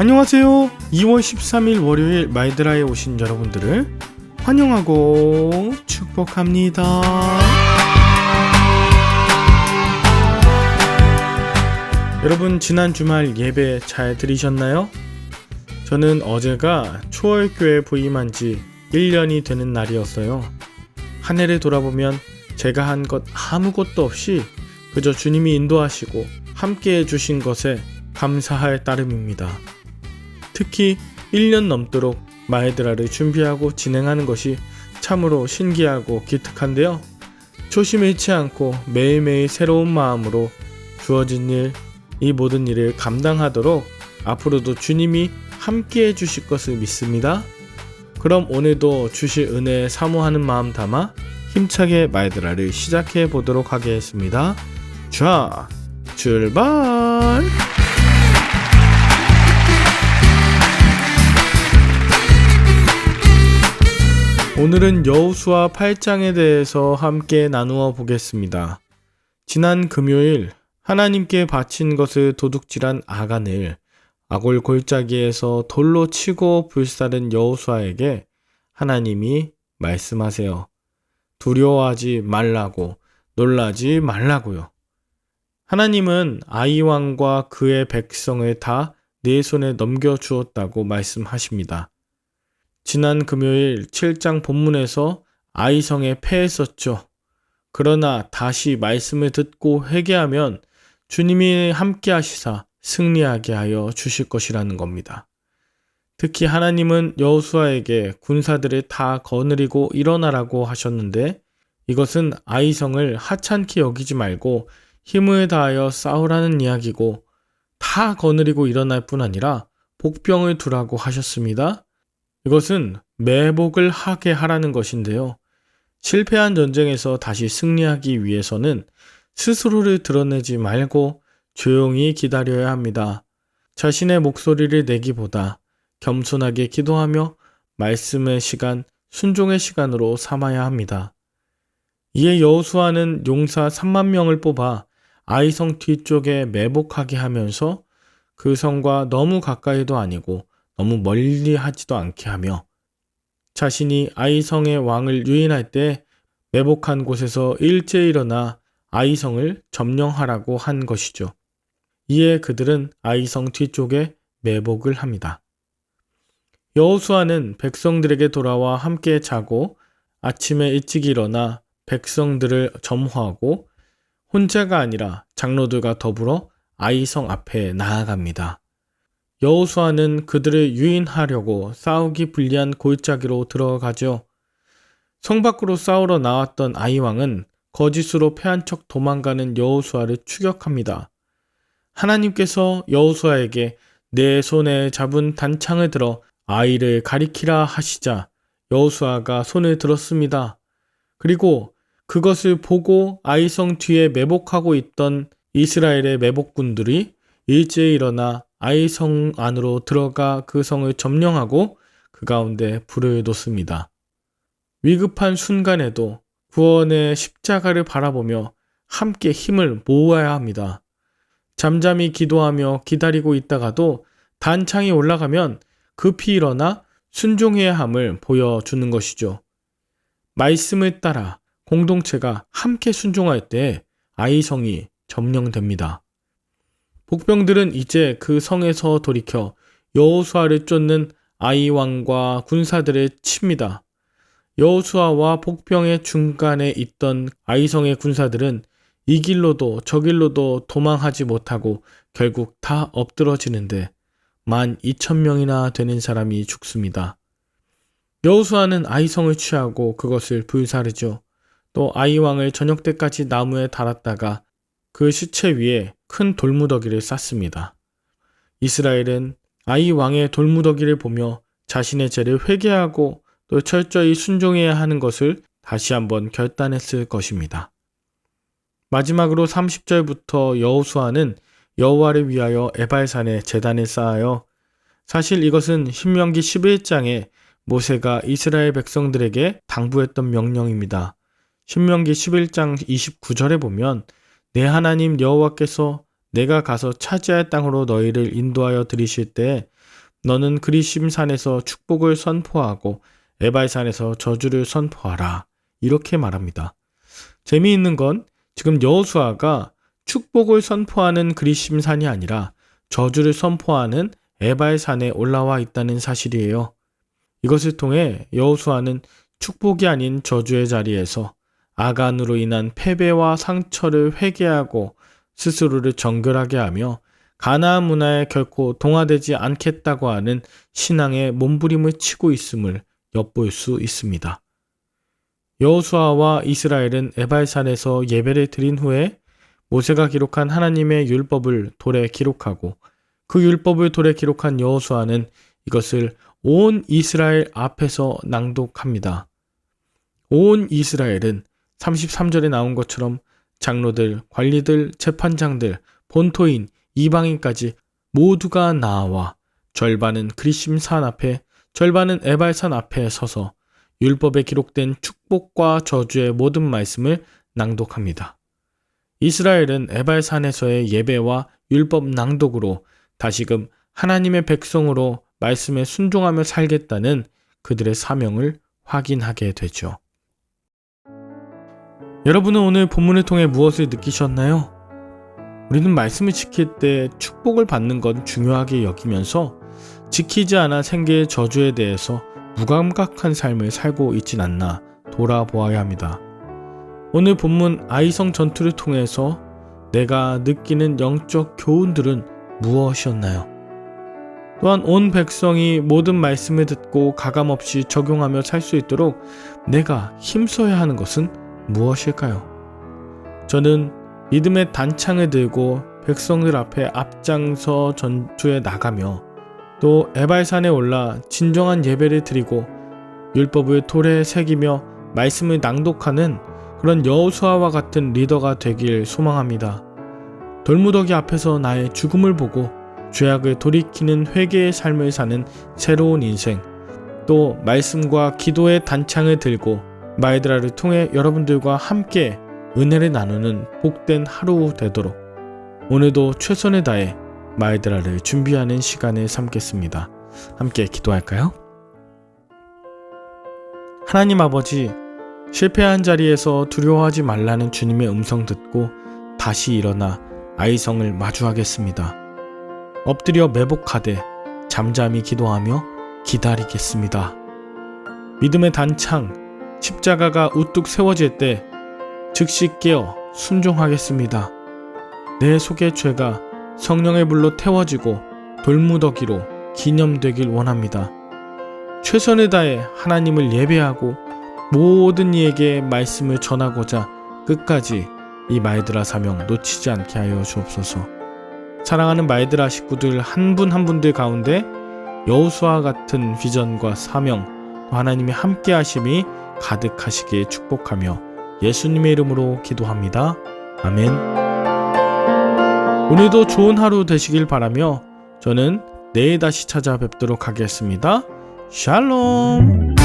안녕하세요. 2월 13일 월요일 마이드라에 오신 여러분들을 환영하고 축복합니다. 여러분, 지난 주말 예배 잘 들으셨나요? 저는 어제가 초월교회 부임한 지 1년이 되는 날이었어요. 한 해를 돌아보면 제가 한 것 아무것도 없이 그저 주님이 인도하시고 함께해 주신 것에 감사할 따름입니다. 특히 1년 넘도록 마이드라를 준비하고 진행하는 것이 참으로 신기하고 기특한데요. 초심 잃지 않고 매일매일 새로운 마음으로 주어진 일, 이 모든 일을 감당하도록 앞으로도 주님이 함께해 주실 것을 믿습니다. 그럼 오늘도 주실 은혜 사모하는 마음 담아 힘차게 마이드라를 시작해 보도록 하겠습니다. 자, 출발! 오늘은 여호수아 8장에 대해서 함께 나누어 보겠습니다. 지난 금요일 하나님께 바친 것을 도둑질한 아간을 아골 골짜기에서 돌로 치고 불사른 여호수아에게 하나님이 말씀하세요. 두려워하지 말라고, 놀라지 말라고요. 하나님은 아이 왕과 그의 백성을 다 내 손에 넘겨주었다고 말씀하십니다. 지난 금요일 7장 본문에서 아이성에 패했었죠. 그러나 다시 말씀을 듣고 회개하면 주님이 함께 하시사 승리하게 하여 주실 것이라는 겁니다. 특히 하나님은 여호수아에게 군사들을 다 거느리고 일어나라고 하셨는데 이것은 아이성을 하찮게 여기지 말고 힘을 다하여 싸우라는 이야기고 다 거느리고 일어날 뿐 아니라 복병을 두라고 하셨습니다. 이것은 매복을 하게 하라는 것인데요. 실패한 전쟁에서 다시 승리하기 위해서는 스스로를 드러내지 말고 조용히 기다려야 합니다. 자신의 목소리를 내기보다 겸손하게 기도하며 말씀의 시간, 순종의 시간으로 삼아야 합니다. 이에 여호수아는 용사 3만 명을 뽑아 아이성 뒤쪽에 매복하게 하면서 그 성과 너무 가까이도 아니고 너무 멀리 하지도 않게 하며 자신이 아이성의 왕을 유인할 때 매복한 곳에서 일제히 일어나 아이성을 점령하라고 한 것이죠. 이에 그들은 아이성 뒤쪽에 매복을 합니다. 여호수아는 백성들에게 돌아와 함께 자고 아침에 일찍 일어나 백성들을 점호하고 혼자가 아니라 장로들과 더불어 아이성 앞에 나아갑니다. 여호수아는 그들을 유인하려고 싸우기 불리한 골짜기로 들어가죠. 성 밖으로 싸우러 나왔던 아이왕은 거짓으로 패한 척 도망가는 여호수아를 추격합니다. 하나님께서 여호수아에게 내 손에 잡은 단창을 들어 아이를 가리키라 하시자 여호수아가 손을 들었습니다. 그리고 그것을 보고 아이성 뒤에 매복하고 있던 이스라엘의 매복군들이 일제히 일어나 아이성 안으로 들어가 그 성을 점령하고 그 가운데 불을 뒀습니다. 위급한 순간에도 구원의 십자가를 바라보며 함께 힘을 모아야 합니다. 잠잠히 기도하며 기다리고 있다가도 단창이 올라가면 급히 일어나 순종해야 함을 보여주는 것이죠. 말씀을 따라 공동체가 함께 순종할 때 아이성이 점령됩니다. 복병들은 이제 그 성에서 돌이켜 여호수아를 쫓는 아이왕과 군사들을 칩니다. 여호수아와 복병의 중간에 있던 아이성의 군사들은 이 길로도 저 길로도 도망하지 못하고 결국 다 엎드러지는데 12,000명이나 되는 사람이 죽습니다. 여호수아는 아이성을 취하고 그것을 불사르죠. 또 아이왕을 저녁 때까지 나무에 달았다가 그 시체 위에 큰 돌무더기를 쌓습니다. 이스라엘은 아이왕의 돌무더기를 보며 자신의 죄를 회개하고 또 철저히 순종해야 하는 것을 다시 한번 결단했을 것입니다. 마지막으로 30절부터 여호수아는 여호와를 위하여 에발산에 제단을 쌓아요. 사실 이것은 신명기 11장에 모세가 이스라엘 백성들에게 당부했던 명령입니다. 신명기 11장 29절에 보면 내 하나님 여호와께서 내가 가서 차지할 땅으로 너희를 인도하여 들이실 때 너는 그리심산에서 축복을 선포하고 에발산에서 저주를 선포하라. 이렇게 말합니다. 재미있는 건 지금 여호수아가 축복을 선포하는 그리심산이 아니라 저주를 선포하는 에발산에 올라와 있다는 사실이에요. 이것을 통해 여호수아는 축복이 아닌 저주의 자리에서 아간으로 인한 패배와 상처를 회개하고 스스로를 정결하게 하며 가나안 문화에 결코 동화되지 않겠다고 하는 신앙의 몸부림을 치고 있음을 엿볼 수 있습니다. 여호수아와 이스라엘은 에발산에서 예배를 드린 후에 모세가 기록한 하나님의 율법을 돌에 기록하고 그 율법을 돌에 기록한 여호수아는 이것을 온 이스라엘 앞에서 낭독합니다. 온 이스라엘은 33절에 나온 것처럼 장로들, 관리들, 재판장들, 본토인, 이방인까지 모두가 나와 절반은 그리심산 앞에, 절반은 에발산 앞에 서서 율법에 기록된 축복과 저주의 모든 말씀을 낭독합니다. 이스라엘은 에발산에서의 예배와 율법 낭독으로 다시금 하나님의 백성으로 말씀에 순종하며 살겠다는 그들의 사명을 확인하게 되죠. 여러분은 오늘 본문을 통해 무엇을 느끼셨나요? 우리는 말씀을 지킬 때 축복을 받는 건 중요하게 여기면서 지키지 않아 생길 저주에 대해서 무감각한 삶을 살고 있진 않나 돌아보아야 합니다. 오늘 본문 아이성 전투를 통해서 내가 느끼는 영적 교훈들은 무엇이었나요? 또한 온 백성이 모든 말씀을 듣고 가감없이 적용하며 살 수 있도록 내가 힘써야 하는 것은 무엇일까요? 저는 믿음의 단창을 들고 백성들 앞에 앞장서 전투에 나가며 또 에발산에 올라 진정한 예배를 드리고 율법을 돌에 새기며 말씀을 낭독하는 그런 여호수아와 같은 리더가 되길 소망합니다. 돌무더기 앞에서 나의 죽음을 보고 죄악을 돌이키는 회개의 삶을 사는 새로운 인생, 또 말씀과 기도의 단창을 들고 마이드라를 통해 여러분들과 함께 은혜를 나누는 복된 하루 되도록 오늘도 최선을 다해 마이드라를 준비하는 시간을 삼겠습니다. 함께 기도할까요? 하나님 아버지, 실패한 자리에서 두려워하지 말라는 주님의 음성 듣고 다시 일어나 아이성을 마주하겠습니다. 엎드려 매복하되 잠잠히 기도하며 기다리겠습니다. 믿음의 단창, 십자가가 우뚝 세워질 때 즉시 깨어 순종하겠습니다. 내 속의 죄가 성령의 불로 태워지고 돌무더기로 기념되길 원합니다. 최선을 다해 하나님을 예배하고 모든 이에게 말씀을 전하고자 끝까지 이 마이드라 사명 놓치지 않게 하여 주옵소서. 사랑하는 마이드라 식구들 한 분 한 분들 가운데 여호수아 같은 비전과 사명, 하나님의 함께 하심이 가득하시길 축복하며 예수님의 이름으로 기도합니다. 아멘. 오늘도 좋은 하루 되시길 바라며 저는 내일 다시 찾아뵙도록 하겠습니다. 샬롬.